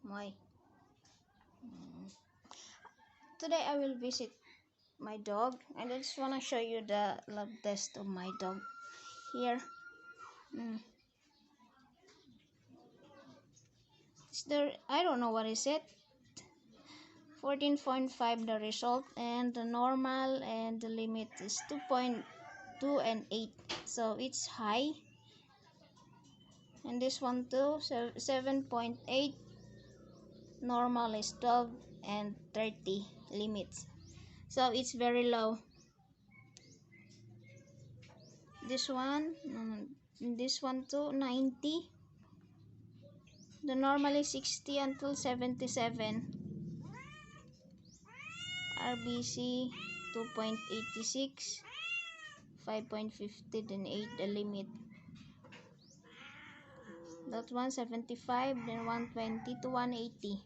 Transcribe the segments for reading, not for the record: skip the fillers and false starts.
My today I will visit my dog, and I just want to show you the love test of my dog here. I don't know what is it. 14.5 the result, and the normal and the limit is 2.2 and 8, so it's high. And this one too, 7.8, normal is 12 and 30 limits, so it's very low. This one too, 90. The normal is 60 until 77. RBC 2.86, 5.50, then 8 the limit. That one 75, then 120 to 180.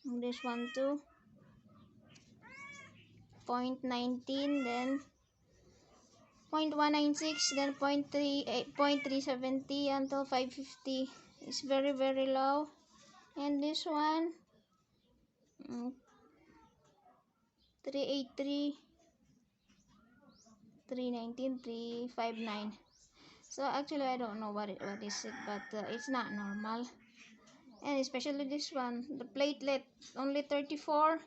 And this one too, 0.19, then 0.196, then 0.370 until 550. It's very low. And this one 383, 319, 359. So actually I don't know what is it, but it's not normal. And especially this one, the platelet only 34.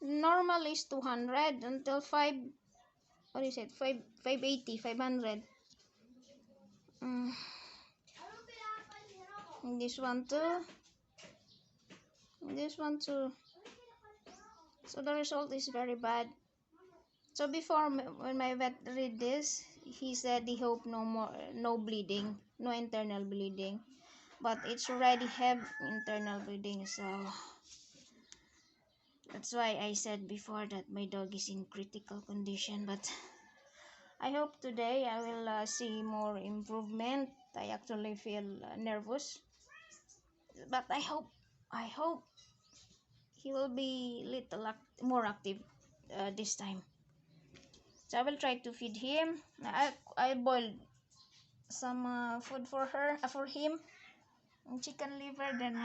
Normal is 200 until 580, 500. This one too. This one too. So the result is very bad. So before, when my vet read this, he said he hoped no bleeding, no internal bleeding, but it's already have internal bleeding. So that's why I said before that my dog is in critical condition. But I hope today I will see more improvement. I actually feel nervous, but I hope he will be little more active this time. So I will try to feed him. I boiled some food for him, chicken liver, then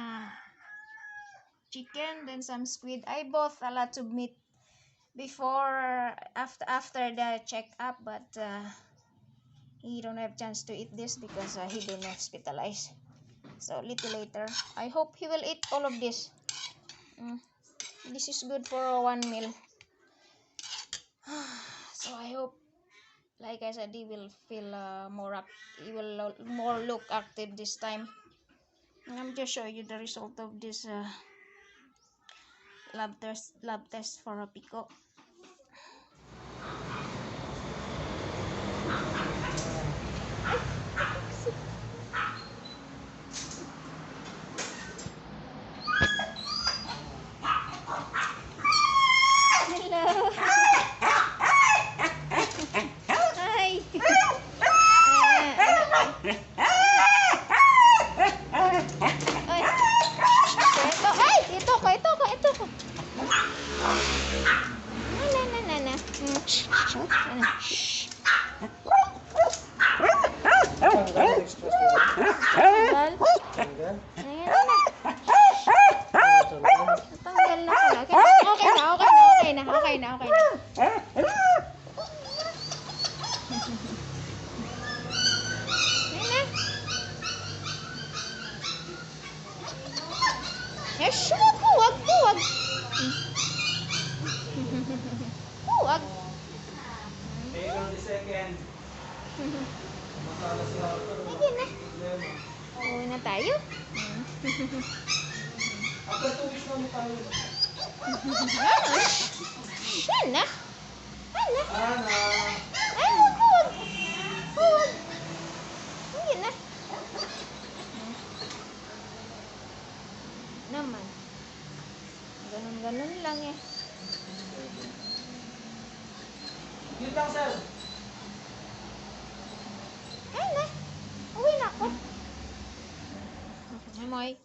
chicken, then some squid. I bought a lot of meat before after the check-up, but he don't have chance to eat this because he been hospitalized. So little later, I hope he will eat all of this. This is good for one meal. So I hope, like I said, he will feel he will more look active this time. And I'm just showing you the result of this lab test for a Pico. Hello. Hi. Ito ko. Okay na. Huwag. Hang on a second. Sige na. Uwi na tayo. After 2 weeks na tayo. Ana. Huwag. Sige na. Naman. Ganun lang eh. Yun lang, sir. Ay na. Uwi na ako. Moy.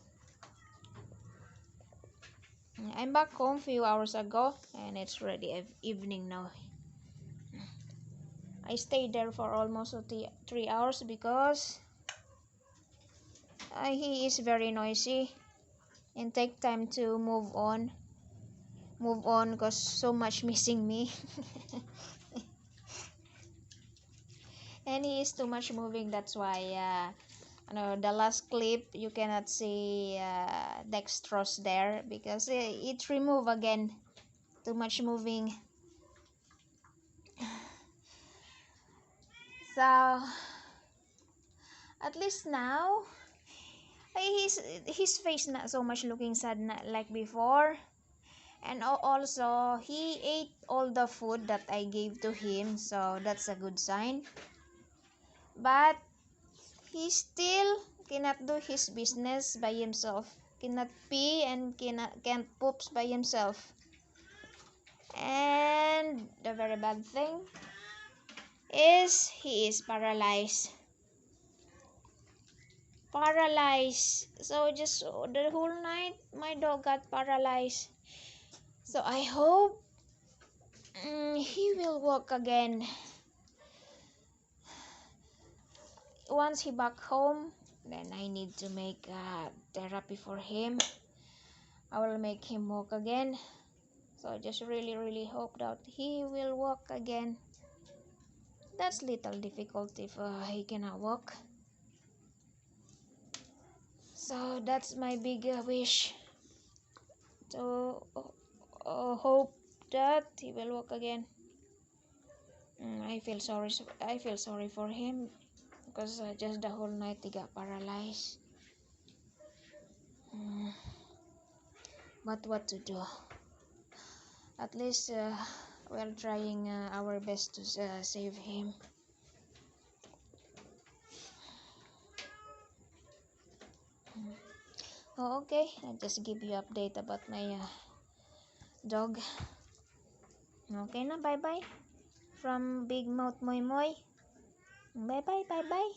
I'm back home a few hours ago, and it's already evening now. I stayed there for almost 3 hours because he is very noisy and take time to move on because so much missing me. And he is too much moving, that's why the last clip you cannot see dextrose there because it remove again, too much moving. So at least now his face not so much looking sad like before. And also he ate all the food that I gave to him, so that's a good sign. But he still cannot do his business by himself, cannot pee and can't poops by himself. And the very bad thing is he is paralyzed. So just the whole night my dog got paralyzed. So I hope he will walk again once he back home. Then I need to make therapy for him. I will make him walk again. So I just really hope that he will walk again. That's little difficult if he cannot walk. So that's my big wish, to hope that he will walk again. I feel sorry for him because just the whole night he got paralyzed. But what to do? At least we're trying our best to save him. Oh, okay, I'll just give you update about my dog. Okay na, bye bye from Big Mouth Moy Moy. Bye bye.